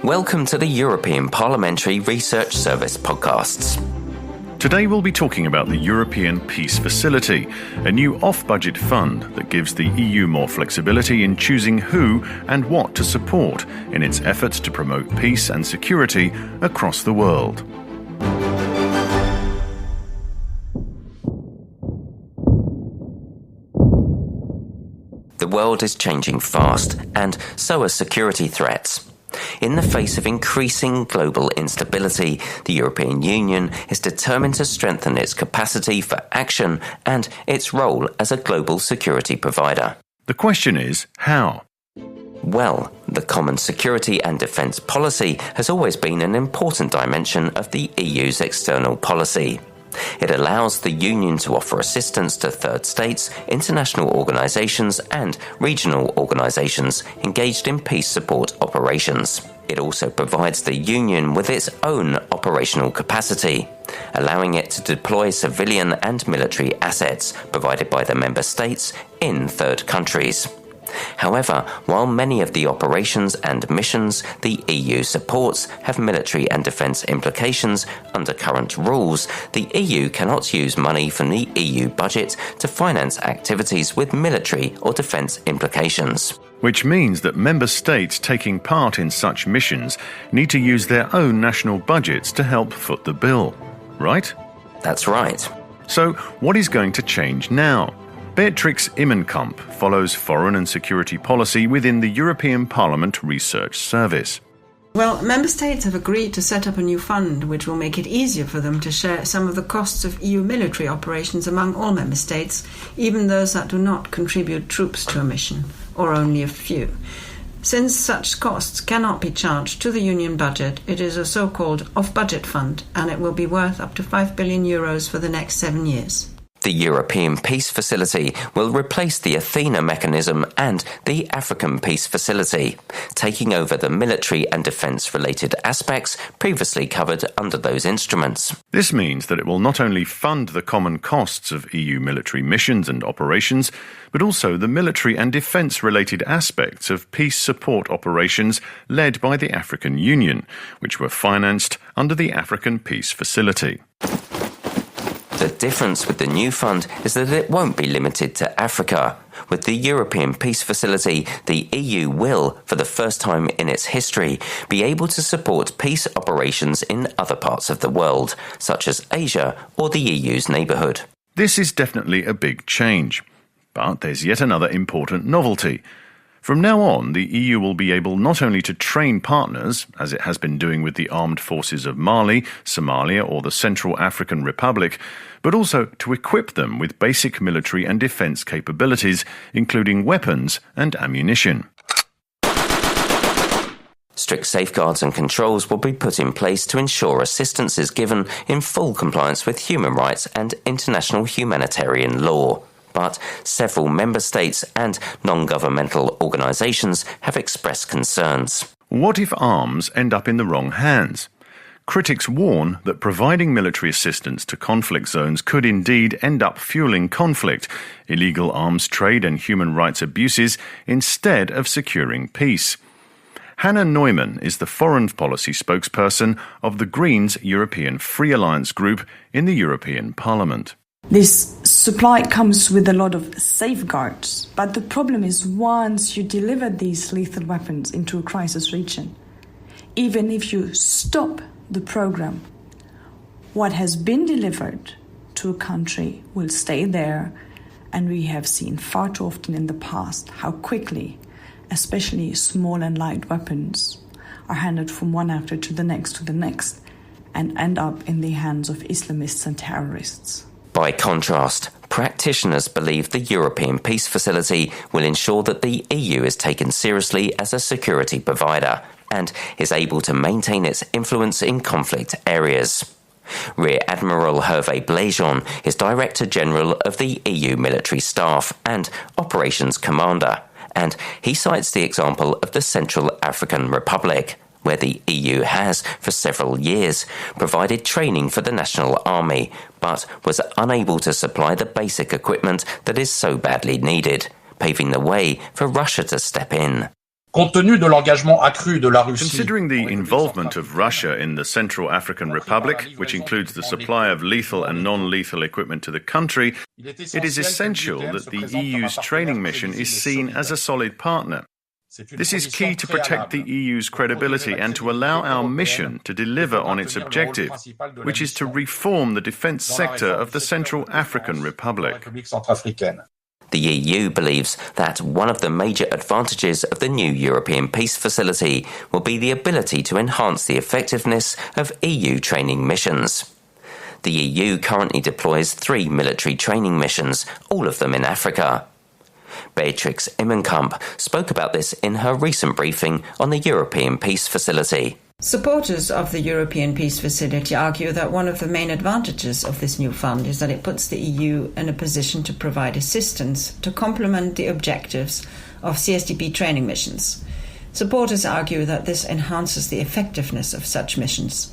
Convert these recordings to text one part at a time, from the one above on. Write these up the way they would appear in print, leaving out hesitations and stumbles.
Welcome to the European Parliamentary Research Service podcasts. Today we'll be talking about the European Peace Facility, a new off-budget fund that gives the EU more flexibility in choosing who and what to support in its efforts to promote peace and security across the world. The world is changing fast, and so are security threats. In the face of increasing global instability, the European Union is determined to strengthen its capacity for action and its role as a global security provider. The question is, how? Well, the common security and defence policy has always been an important dimension of the EU's external policy. It allows the Union to offer assistance to third states, international organisations and regional organisations engaged in peace support operations. It also provides the Union with its own operational capacity, allowing it to deploy civilian and military assets provided by the member states in third countries. However, while many of the operations and missions the EU supports have military and defence implications under current rules, the EU cannot use money from the EU budget to finance activities with military or defence implications. Which means that member states taking part in such missions need to use their own national budgets to help foot the bill, right? That's right. So, what is going to change now? Beatrix Immenkamp follows foreign and security policy within the European Parliament Research Service. Well, member states have agreed to set up a new fund which will make it easier for them to share some of the costs of EU military operations among all member states, even those that do not contribute troops to a mission, or only a few. Since such costs cannot be charged to the Union budget, it is a so-called off-budget fund, and it will be worth up to €5 billion for the next 7 years. The European Peace Facility will replace the Athena mechanism and the African Peace Facility, taking over the military and defence-related aspects previously covered under those instruments. This means that it will not only fund the common costs of EU military missions and operations, but also the military and defence-related aspects of peace support operations led by the African Union, which were financed under the African Peace Facility. The difference with the new fund is that it won't be limited to Africa. With the European Peace Facility, the EU will, for the first time in its history, be able to support peace operations in other parts of the world, such as Asia or the EU's neighbourhood. This is definitely a big change. But there's yet another important novelty. From now on, the EU will be able not only to train partners, as it has been doing with the armed forces of Mali, Somalia or the Central African Republic, but also to equip them with basic military and defence capabilities, including weapons and ammunition. Strict safeguards and controls will be put in place to ensure assistance is given in full compliance with human rights and international humanitarian law. But several member states and non-governmental organisations have expressed concerns. What if arms end up in the wrong hands? Critics warn that providing military assistance to conflict zones could indeed end up fueling conflict, illegal arms trade and human rights abuses instead of securing peace. Hannah Neumann is the foreign policy spokesperson of the Greens European Free Alliance group in the European Parliament. This supply comes with a lot of safeguards, but the problem is once you deliver these lethal weapons into a crisis region, even if you stop the program, what has been delivered to a country will stay there, and we have seen far too often in the past how quickly, especially small and light weapons, are handed from one actor to the next, and end up in the hands of Islamists and terrorists. By contrast, practitioners believe the European Peace Facility will ensure that the EU is taken seriously as a security provider and is able to maintain its influence in conflict areas. Rear Admiral Hervé Bléjean is Director General of the EU Military Staff and Operations Commander, and he cites the example of the Central African Republic, where the EU has, for several years, provided training for the National Army, but was unable to supply the basic equipment that is so badly needed, paving the way for Russia to step in. Considering the involvement of Russia in the Central African Republic, which includes the supply of lethal and non-lethal equipment to the country, it is essential that the EU's training mission is seen as a solid partner. This is key to protect the EU's credibility and to allow our mission to deliver on its objective, which is to reform the defence sector of the Central African Republic. The EU believes that one of the major advantages of the new European Peace Facility will be the ability to enhance the effectiveness of EU training missions. The EU currently deploys 3 military training missions, all of them in Africa. Beatrix Immenkamp spoke about this in her recent briefing on the European Peace Facility. Supporters of the European Peace Facility argue that one of the main advantages of this new fund is that it puts the EU in a position to provide assistance to complement the objectives of CSDP training missions. Supporters argue that this enhances the effectiveness of such missions.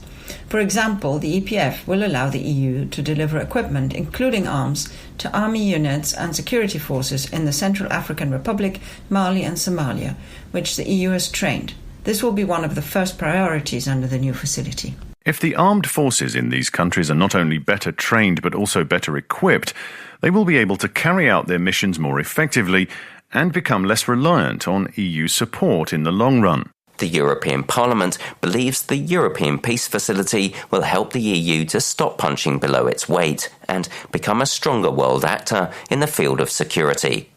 For example, the EPF will allow the EU to deliver equipment, including arms, to army units and security forces in the Central African Republic, Mali and Somalia, which the EU has trained. This will be one of the first priorities under the new facility. If the armed forces in these countries are not only better trained but also better equipped, they will be able to carry out their missions more effectively and become less reliant on EU support in the long run. The European Parliament believes the European Peace Facility will help the EU to stop punching below its weight and become a stronger world actor in the field of security.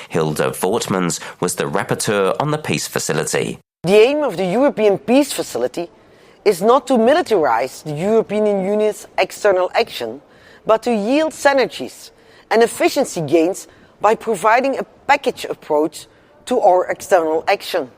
Hilde Voortmans was the rapporteur on the Peace Facility. The aim of the European Peace Facility is not to militarize the European Union's external action, but to yield synergies and efficiency gains by providing a package approach to our external action.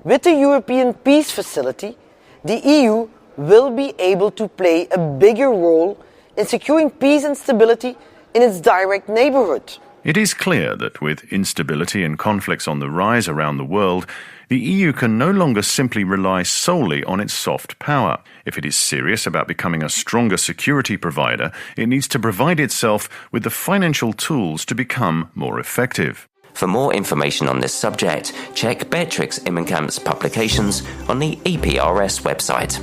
With the European Peace Facility, the EU will be able to play a bigger role in securing peace and stability in its direct neighbourhood. It is clear that with instability and conflicts on the rise around the world, the EU can no longer simply rely solely on its soft power. If it is serious about becoming a stronger security provider, it needs to provide itself with the financial tools to become more effective. For more information on this subject, check Beatrix Immenkamp's publications on the EPRS website.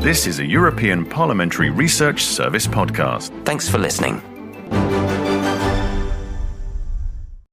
This is a European Parliamentary Research Service podcast. Thanks for listening.